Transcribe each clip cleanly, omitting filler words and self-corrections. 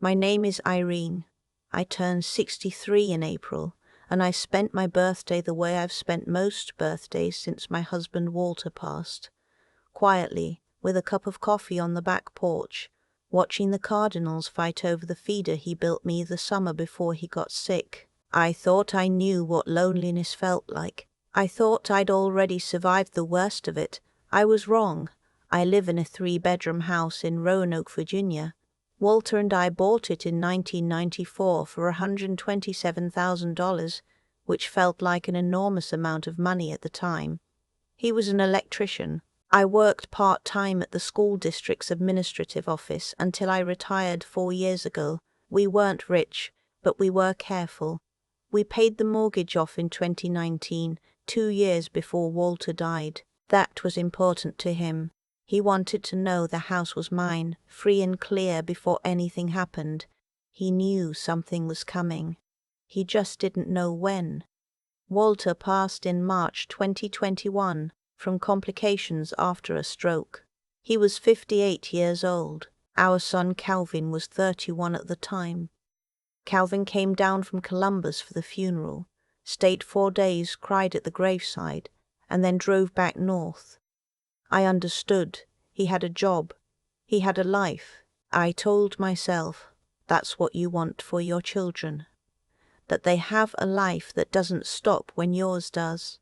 My name is Irene. I turned 63 in April, and I spent my birthday the way I've spent most birthdays since my husband Walter passed. Quietly, with a cup of coffee on the back porch, watching the Cardinals fight over the feeder he built me the summer before he got sick. I thought I knew what loneliness felt like. I thought I'd already survived the worst of it. I was wrong. I live in a 3-bedroom house in Roanoke, Virginia. Walter and I bought it in 1994 for $127,000, which felt like an enormous amount of money at the time. He was an electrician. I worked part-time at the school district's administrative office until I retired 4 years ago. We weren't rich, but we were careful. We paid the mortgage off in 2019, 2 years before Walter died. That was important to him. He wanted to know the house was mine, free and clear before anything happened. He knew something was coming. He just didn't know when. Walter passed in March 2021 from complications after a stroke. He was 58 years old. Our son Calvin was 31 at the time. Calvin came down from Columbus for the funeral, stayed 4 days, cried at the graveside, and then drove back north. I understood. He had a job. He had a life. I told myself, that's what you want for your children. That they have a life that doesn't stop when yours does.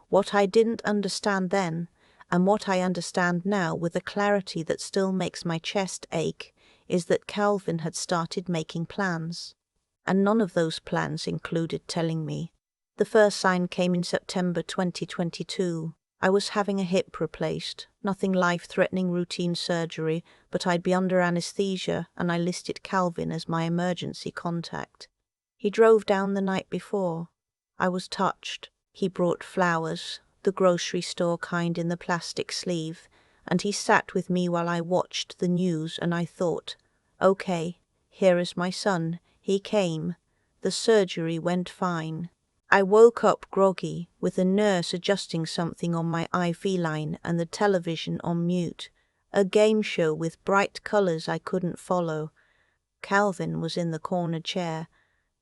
What I didn't understand then, and what I understand now with a clarity that still makes my chest ache, is that Calvin had started making plans. And none of those plans included telling me. The first sign came in September 2022. I was having a hip replaced, nothing life-threatening, routine surgery, but I'd be under anesthesia, and I listed Calvin as my emergency contact. He drove down the night before. I was touched. He brought flowers, the grocery store kind in the plastic sleeve, and he sat with me while I watched the news, and I thought, okay, here is my son. He came. The surgery went fine. I woke up groggy, with a nurse adjusting something on my IV line and the television on mute. A game show with bright colors I couldn't follow. Calvin was in the corner chair.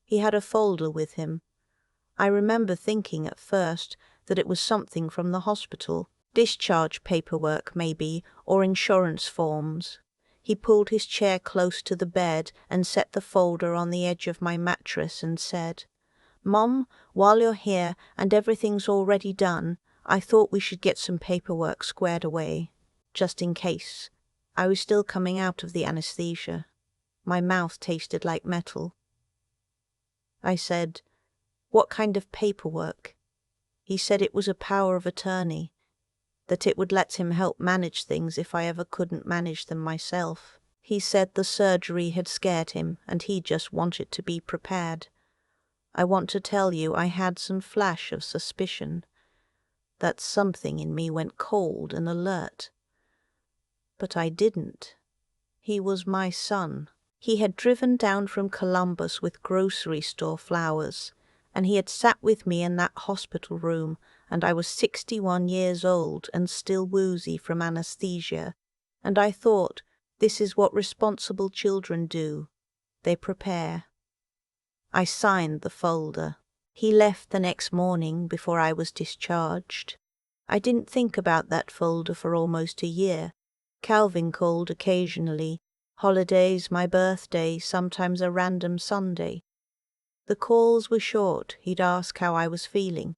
He had a folder with him. I remember thinking at first that it was something from the hospital. Discharge paperwork, maybe, or insurance forms. He pulled his chair close to the bed and set the folder on the edge of my mattress and said, "Mom, while you're here and everything's already done, I thought we should get some paperwork squared away, just in case." I was still coming out of the anesthesia. My mouth tasted like metal. I said, "What kind of paperwork?" He said it was a power of attorney, that it would let him help manage things if I ever couldn't manage them myself. He said the surgery had scared him and he just wanted to be prepared. I want to tell you I had some flash of suspicion, that something in me went cold and alert. But I didn't. He was my son. He had driven down from Columbus with grocery store flowers, and he had sat with me in that hospital room, and I was 61 years old and still woozy from anesthesia, and I thought, this is what responsible children do. They prepare. I signed the folder. He left the next morning before I was discharged. I didn't think about that folder for almost a year. Calvin called occasionally. Holidays, my birthday, sometimes a random Sunday. The calls were short. He'd ask how I was feeling.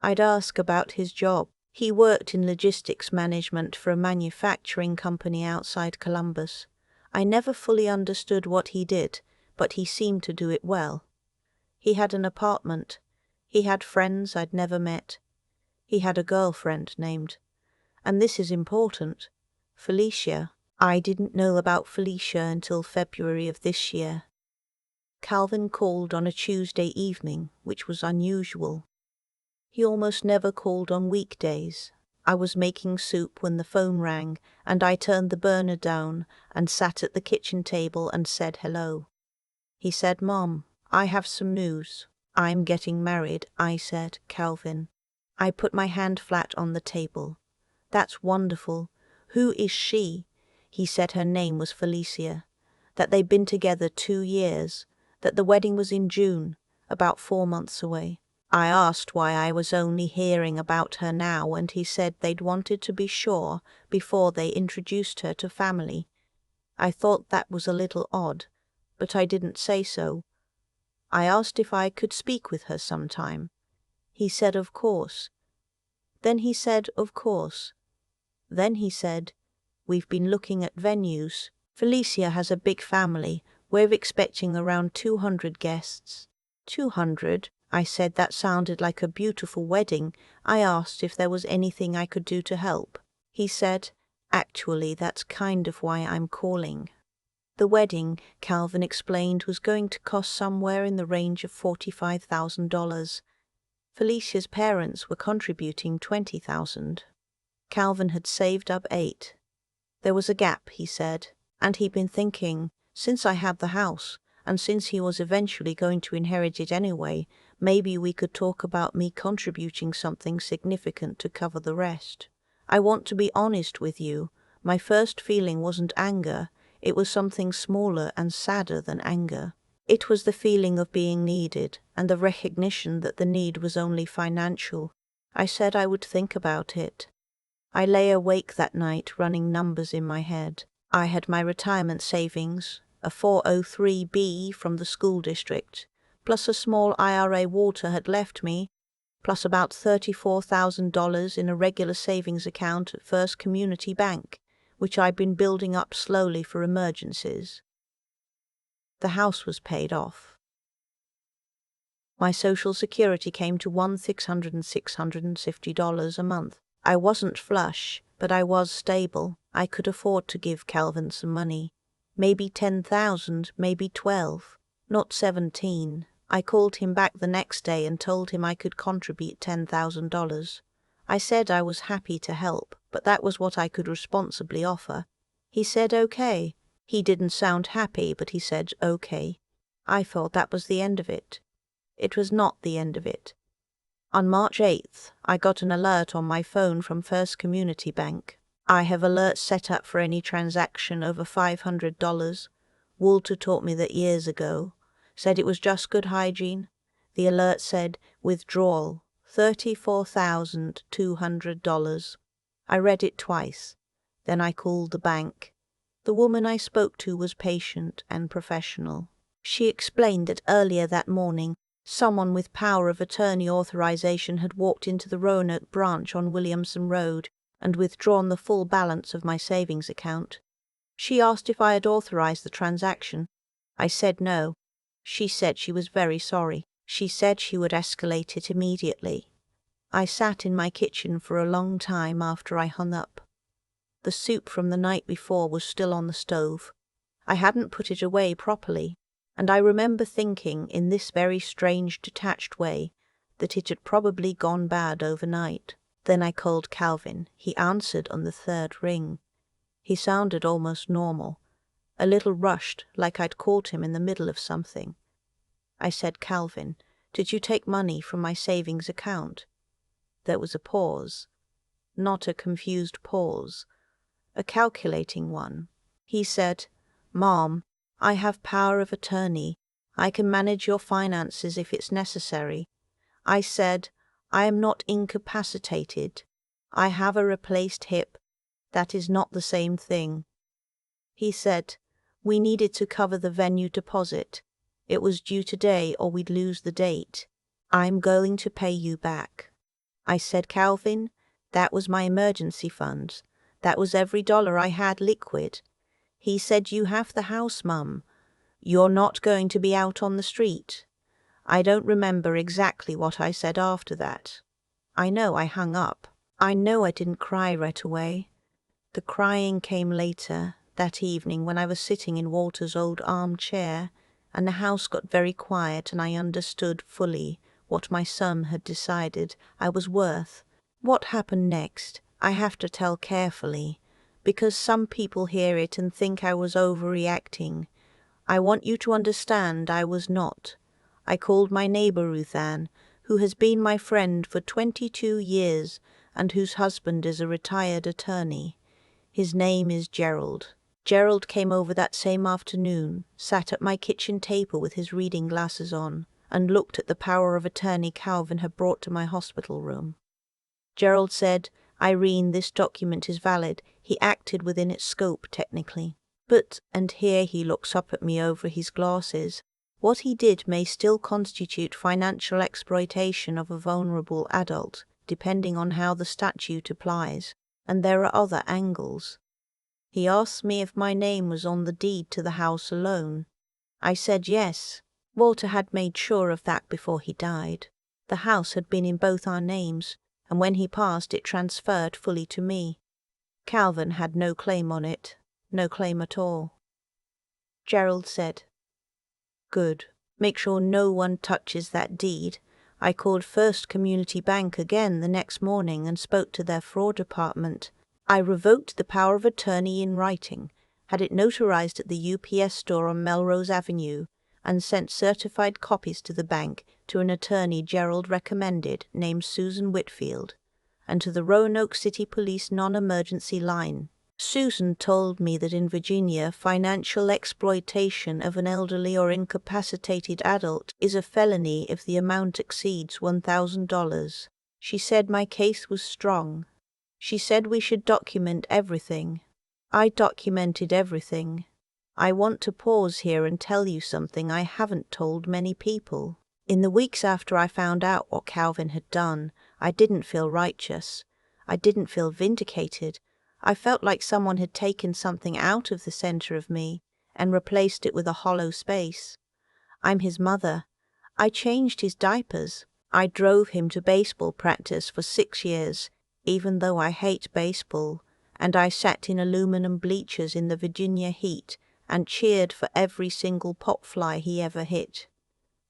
I'd ask about his job. He worked in logistics management for a manufacturing company outside Columbus. I never fully understood what he did, but he seemed to do it well. He had an apartment. He had friends I'd never met. He had a girlfriend named, and this is important, Felicia. I didn't know about Felicia until February of this year. Calvin called on a Tuesday evening, which was unusual. He almost never called on weekdays. I was making soup when the phone rang, and I turned the burner down and sat at the kitchen table and said hello. He said, "Mom, I have some news." "I'm getting married," I said, "Calvin." I put my hand flat on the table. "That's wonderful. Who is she?" He said her name was Felicia. that they'd been together 2 years, that the wedding was in June, about 4 months away. I asked why I was only hearing about her now, and he said they'd wanted to be sure before they introduced her to family. I thought that was a little odd, but I didn't say so. I asked if I could speak with her sometime. He said of course. Then he said of course. Then he said, we've been looking at venues. Felicia has a big family. We're expecting around 200 guests. 200? I said that sounded like a beautiful wedding. I asked if there was anything I could do to help. He said, actually, that's kind of why I'm calling. The wedding, Calvin explained, was going to cost somewhere in the range of $45,000. Felicia's parents were contributing $20,000. Calvin had saved up $8,000. There was a gap, he said, and he'd been thinking, since I had the house, and since he was eventually going to inherit it anyway, maybe we could talk about me contributing something significant to cover the rest. I want to be honest with you. My first feeling wasn't anger. It was something smaller and sadder than anger. It was the feeling of being needed, and the recognition that the need was only financial. I said I would think about it. I lay awake that night running numbers in my head. I had my retirement savings, a 403B from the school district, plus a small IRA Walter had left me, plus about $34,000 in a regular savings account at First Community Bank, which I'd been building up slowly for emergencies. The house was paid off. My Social Security came to $650 a month. I wasn't flush, but I was stable. I could afford to give Calvin some money. Maybe 10,000, maybe 12, not 17. I called him back the next day and told him I could contribute $10,000. I said I was happy to help, but that was what I could responsibly offer. He said okay. He didn't sound happy, but he said okay. I thought that was the end of it. It was not the end of it. On March 8th, I got an alert on my phone from First Community Bank. I have alerts set up for any transaction over $500. Walter taught me that years ago. Said it was just good hygiene. The alert said, withdrawal, $34,200. I read it twice. Then I called the bank. The woman I spoke to was patient and professional. She explained that earlier that morning, someone with power of attorney authorization had walked into the Roanoke branch on Williamson Road and withdrawn the full balance of my savings account. She asked if I had authorized the transaction. I said no. She said she was very sorry. She said she would escalate it immediately. I sat in my kitchen for a long time after I hung up. The soup from the night before was still on the stove. I hadn't put it away properly, and I remember thinking, in this very strange, detached way, that it had probably gone bad overnight. Then I called Calvin. He answered on the third ring. He sounded almost normal, a little rushed, like I'd caught him in the middle of something. I said, Calvin, did you take money from my savings account? There was a pause. Not a confused pause, a calculating one. He said, Mom, I have power of attorney. I can manage your finances if it's necessary. I said, I am not incapacitated. I have a replaced hip. That is not the same thing. He said, we needed to cover the venue deposit. It was due today or we'd lose the date. I'm going to pay you back. I said, Calvin, that was my emergency funds. That was every dollar I had liquid. He said, you have the house, Mum. You're not going to be out on the street. I don't remember exactly what I said after that. I know I hung up. I know I didn't cry right away. The crying came later, that evening when I was sitting in Walter's old armchair, and the house got very quiet and I understood fully what my son had decided I was worth. What happened next, I have to tell carefully, because some people hear it and think I was overreacting. I want you to understand I was not. I called my neighbor Ruth Ann, who has been my friend for 22 years and whose husband is a retired attorney. His name is Gerald. Gerald came over that same afternoon, sat at my kitchen table with his reading glasses on, and looked at the power of attorney Calvin had brought to my hospital room. Gerald said, "Irene, this document is valid. He acted within its scope technically. But," and here he looks up at me over his glasses, "what he did may still constitute financial exploitation of a vulnerable adult, depending on how the statute applies, and there are other angles." He asked me if my name was on the deed to the house alone. I said yes. Walter had made sure of that before he died. The house had been in both our names, and when he passed it transferred fully to me. Calvin had no claim on it, no claim at all. Gerald said, "Good. Make sure no one touches that deed." I called First Community Bank again the next morning and spoke to their fraud department. I revoked the power of attorney in writing, had it notarized at the UPS store on Melrose Avenue, and sent certified copies to the bank to an attorney Gerald recommended named Susan Whitfield, and to the Roanoke City Police non-emergency line. Susan told me that in Virginia, financial exploitation of an elderly or incapacitated adult is a felony if the amount exceeds $1,000. She said my case was strong. She said we should document everything. I documented everything. I want to pause here and tell you something I haven't told many people. In the weeks after I found out what Calvin had done, I didn't feel righteous. I didn't feel vindicated. I felt like someone had taken something out of the center of me and replaced it with a hollow space. I'm his mother. I changed his diapers. I drove him to baseball practice for 6 years, even though I hate baseball, and I sat in aluminum bleachers in the Virginia heat and cheered for every single pop fly he ever hit.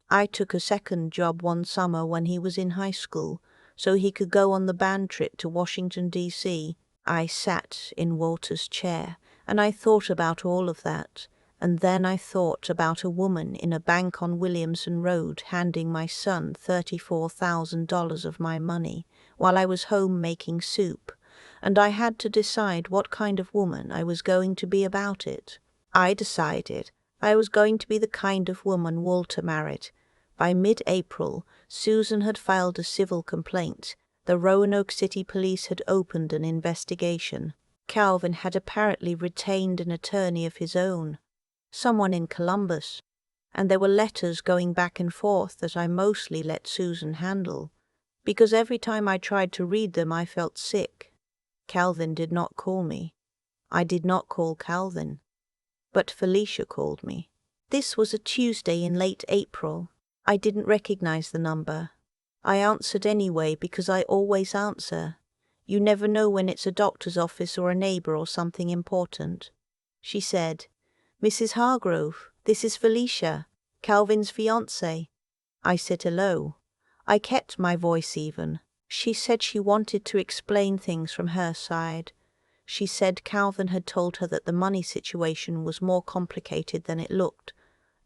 I took a second job one summer when he was in high school, so he could go on the band trip to Washington, D.C. I sat in Walter's chair, and I thought about all of that, and then I thought about a woman in a bank on Williamson Road handing my son $34,000 of my money while I was home making soup, and I had to decide what kind of woman I was going to be about it. I decided I was going to be the kind of woman Walter married. By mid-April, Susan had filed a civil complaint. The Roanoke City Police had opened an investigation. Calvin had apparently retained an attorney of his own, someone in Columbus, and there were letters going back and forth that I mostly let Susan handle, because every time I tried to read them I felt sick. Calvin did not call me. I did not call Calvin, but Felicia called me. This was a Tuesday in late April. I didn't recognize the number. I answered anyway because I always answer. You never know when it's a doctor's office or a neighbor or something important. She said, "Mrs. Hargrove, this is Felicia, Calvin's fiancée." I said hello. I kept my voice even. She said she wanted to explain things from her side. She said Calvin had told her that the money situation was more complicated than it looked,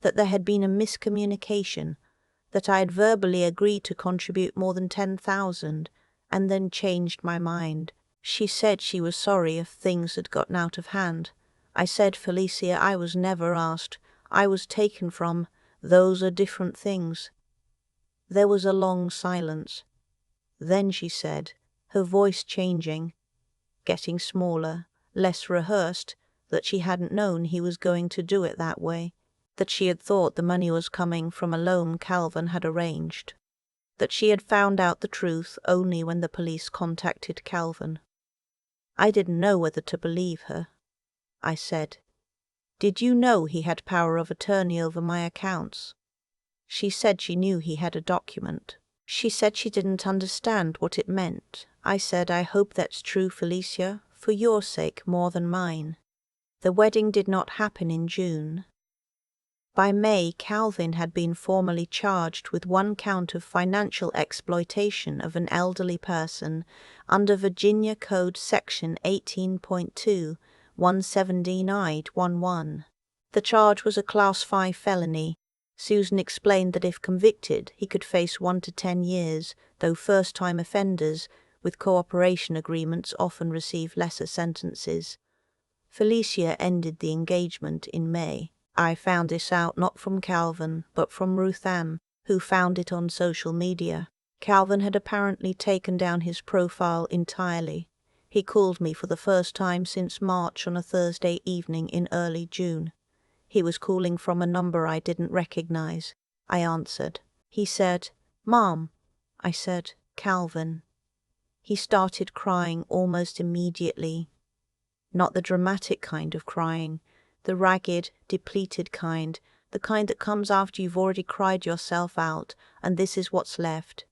that there had been a miscommunication, that I had verbally agreed to contribute more than $10,000 and then changed my mind. She said she was sorry if things had gotten out of hand. I said, "Felicia, I was never asked. I was taken from. Those are different things." There was a long silence. Then she said, her voice changing, getting smaller, less rehearsed, that she hadn't known he was going to do it that way, that she had thought the money was coming from a loan Calvin had arranged, that she had found out the truth only when the police contacted Calvin. I didn't know whether to believe her. I said, "Did you know he had power of attorney over my accounts?" She said she knew he had a document. She said she didn't understand what it meant. I said, "I hope that's true, Felicia, for your sake more than mine." The wedding did not happen in June. By May, Calvin had been formally charged with 1 count of financial exploitation of an elderly person under Virginia Code Section 18.2, 179.11. The charge was a Class 5 felony. Susan explained that if convicted, he could face 1 to 10 years, though first-time offenders with cooperation agreements often receive lesser sentences. Felicia ended the engagement in May. I found this out not from Calvin, but from Ruth Ann, who found it on social media. Calvin had apparently taken down his profile entirely. He called me for the first time since March on a Thursday evening in early June. He was calling from a number I didn't recognize. I answered. He said, "Mom." I said, "Calvin." He started crying almost immediately. Not the dramatic kind of crying, the ragged, depleted kind, the kind that comes after you've already cried yourself out, and this is what's left.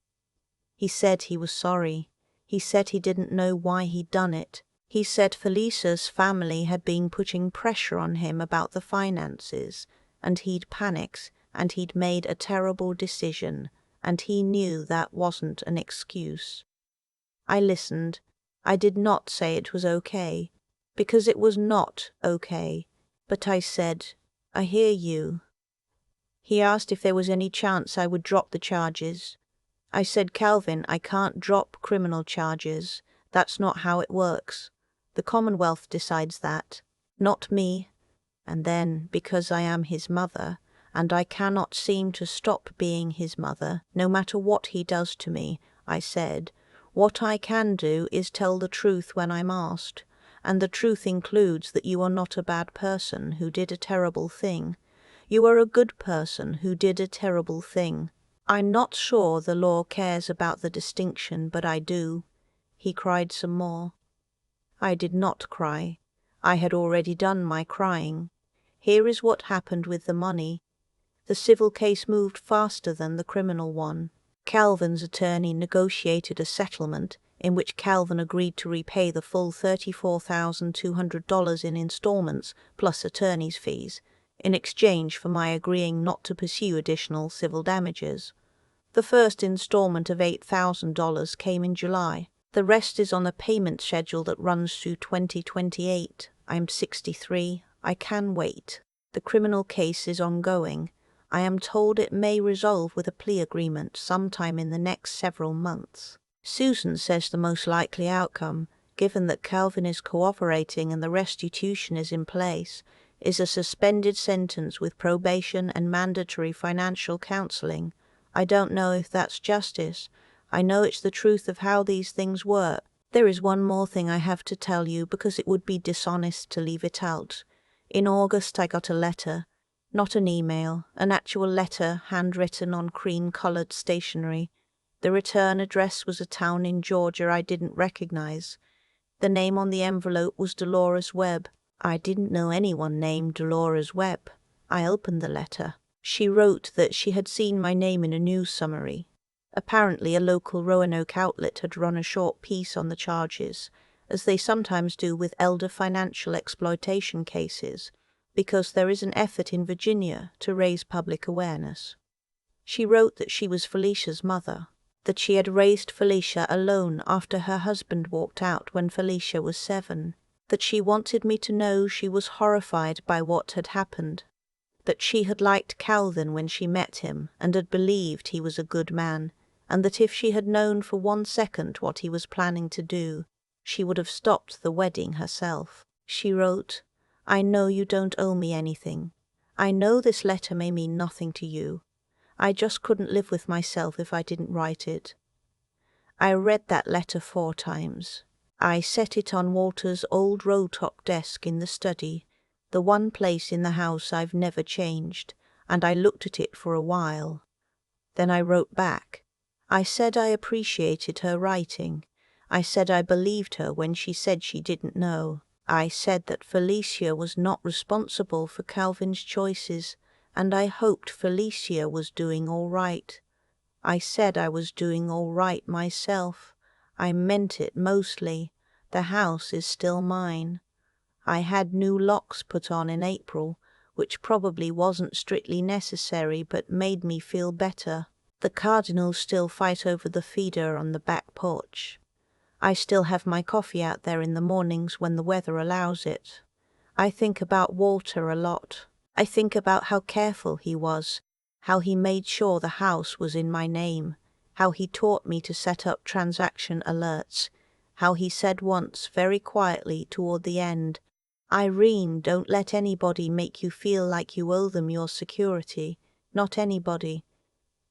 He said he was sorry. He said he didn't know why he'd done it. He said Felicia's family had been putting pressure on him about the finances, and he'd panicked, and he'd made a terrible decision, and he knew that wasn't an excuse. I listened. I did not say it was okay, because it was not okay, but I said, "I hear you." He asked if there was any chance I would drop the charges. I said, "Calvin, I can't drop criminal charges. That's not how it works. The Commonwealth decides that, not me. And then, because I am his mother, and I cannot seem to stop being his mother, no matter what he does to me," I said, "what I can do is tell the truth when I'm asked. And the truth includes that you are not a bad person who did a terrible thing. You are a good person who did a terrible thing. I'm not sure the law cares about the distinction, but I do." He cried some more. I did not cry. I had already done my crying. Here is what happened with the money. The civil case moved faster than the criminal one. Calvin's attorney negotiated a settlement in which Calvin agreed to repay the full $34,200 in installments plus attorney's fees, in exchange for my agreeing not to pursue additional civil damages. The first installment of $8,000 came in July. The rest is on a payment schedule that runs through 2028. I'm 63. I can wait. The criminal case is ongoing. I am told it may resolve with a plea agreement sometime in the next several months. Susan says the most likely outcome, given that Calvin is cooperating and the restitution is in place, is a suspended sentence with probation and mandatory financial counseling. I don't know if that's justice. I know it's the truth of how these things work. There is one more thing I have to tell you because it would be dishonest to leave it out. In August I got a letter, not an email, an actual letter handwritten on cream-colored stationery. The return address was a town in Georgia I didn't recognize. The name on the envelope was Dolores Webb. I didn't know anyone named Dolores Webb. I opened the letter. She wrote that she had seen my name in a news summary. Apparently a local Roanoke outlet had run a short piece on the charges, as they sometimes do with elder financial exploitation cases, because there is an effort in Virginia to raise public awareness. She wrote that she was Felicia's mother, that she had raised Felicia alone after her husband walked out when Felicia was 7, that she wanted me to know she was horrified by what had happened, that she had liked Calvin when she met him and had believed he was a good man, and that if she had known for 1 second what he was planning to do, she would have stopped the wedding herself. She wrote, "I know you don't owe me anything. I know this letter may mean nothing to you. I just couldn't live with myself if I didn't write it." I read that letter 4 times. I set it on Walter's old roll-top desk in the study, the one place in the house I've never changed, and I looked at it for a while. Then I wrote back. I said I appreciated her writing. I said I believed her when she said she didn't know. I said that Felicia was not responsible for Calvin's choices, and I hoped Felicia was doing all right. I said I was doing all right myself. I meant it mostly. The house is still mine. I had new locks put on in April, which probably wasn't strictly necessary but made me feel better. The Cardinals still fight over the feeder on the back porch. I still have my coffee out there in the mornings when the weather allows it. I think about Walter a lot. I think about how careful he was, how he made sure the house was in my name, how he taught me to set up transaction alerts, how he said once very quietly toward the end, Irene, don't let anybody make you feel like you owe them your security. Not anybody.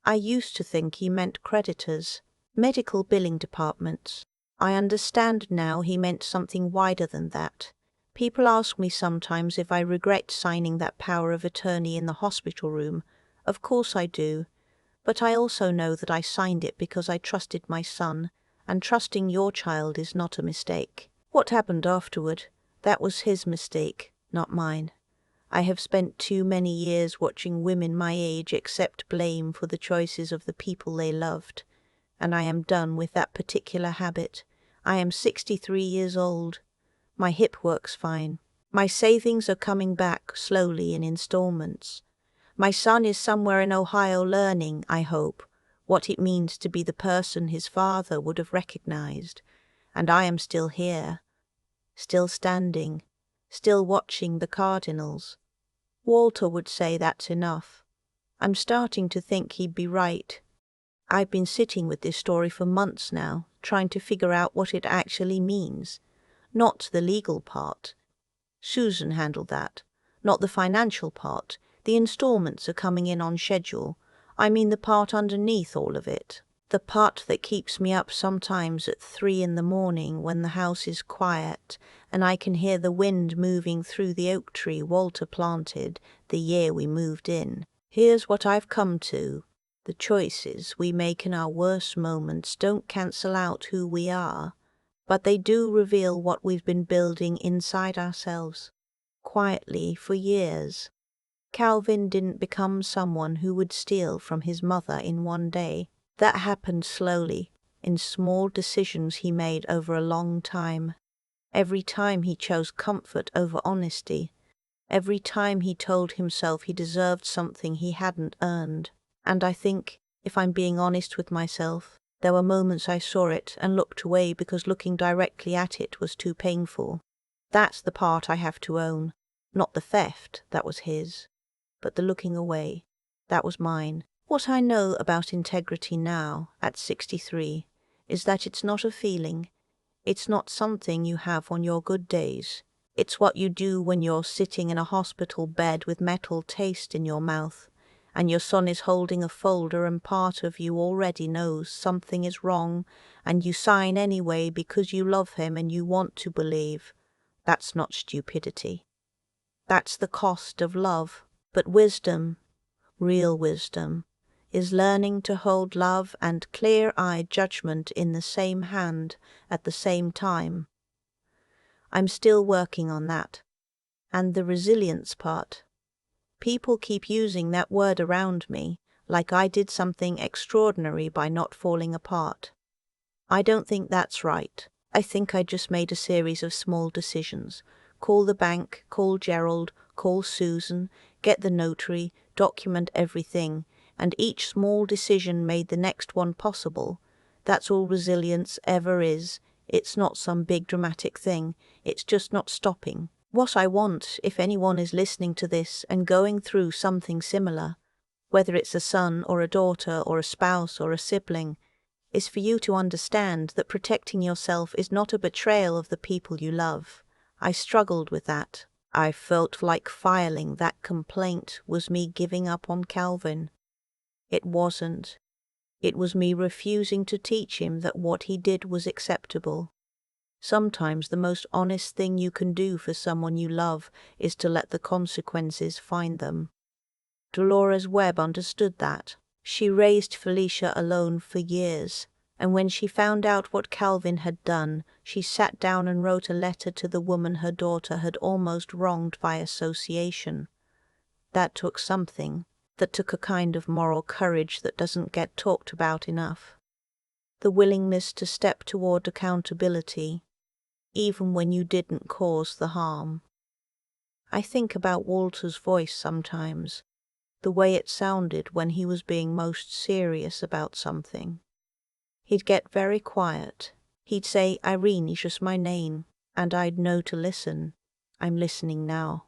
I used to think he meant creditors, medical billing departments. I understand now he meant something wider than that. People ask me sometimes if I regret signing that power of attorney in the hospital room. Of course I do. But I also know that I signed it because I trusted my son, and trusting your child is not a mistake. What happened afterward? That was his mistake, not mine. I have spent too many years watching women my age accept blame for the choices of the people they loved, and I am done with that particular habit. I am 63 years old. My hip works fine. My savings are coming back slowly in installments. My son is somewhere in Ohio learning, I hope, what it means to be the person his father would have recognized, and I am still here, still standing, still watching the Cardinals. Walter would say that's enough. I'm starting to think he'd be right. I've been sitting with this story for months now, trying to figure out what it actually means. Not the legal part. Susan handled that. Not the financial part. The installments are coming in on schedule. I mean the part underneath all of it. The part that keeps me up sometimes at 3 in the morning when the house is quiet and I can hear the wind moving through the oak tree Walter planted the year we moved in. Here's what I've come to. The choices we make in our worst moments don't cancel out who we are, but they do reveal what we've been building inside ourselves, quietly for years. Calvin didn't become someone who would steal from his mother in one day. That happened slowly, in small decisions he made over a long time. Every time he chose comfort over honesty. Every time he told himself he deserved something he hadn't earned. And I think, if I'm being honest with myself, there were moments I saw it and looked away because looking directly at it was too painful. That's the part I have to own. Not the theft, that was his, but the looking away, that was mine. What I know about integrity now, at 63, is that it's not a feeling. It's not something you have on your good days. It's what you do when you're sitting in a hospital bed with metal taste in your mouth, and your son is holding a folder and part of you already knows something is wrong, and you sign anyway because you love him and you want to believe. That's not stupidity. That's the cost of love. But wisdom, real wisdom, is learning to hold love and clear-eyed judgment in the same hand at the same time. I'm still working on that. And the resilience part. People keep using that word around me, like I did something extraordinary by not falling apart. I don't think that's right. I think I just made a series of small decisions. Call the bank, call Gerald, call Susan, get the notary, document everything, and each small decision made the next one possible. That's all resilience ever is. It's not some big dramatic thing. It's just not stopping. What I want, if anyone is listening to this and going through something similar, whether it's a son or a daughter or a spouse or a sibling, is for you to understand that protecting yourself is not a betrayal of the people you love. I struggled with that. I felt like filing that complaint was me giving up on Calvin. It wasn't. It was me refusing to teach him that what he did was acceptable. Sometimes the most honest thing you can do for someone you love is to let the consequences find them. Dolores Webb understood that. She raised Felicia alone for years, and when she found out what Calvin had done, she sat down and wrote a letter to the woman her daughter had almost wronged by association. That took something. That took a kind of moral courage that doesn't get talked about enough. The willingness to step toward accountability, even when you didn't cause the harm. I think about Walter's voice sometimes, the way it sounded when he was being most serious about something. He'd get very quiet. He'd say, "Irene is just my name," and I'd know to listen. I'm listening now.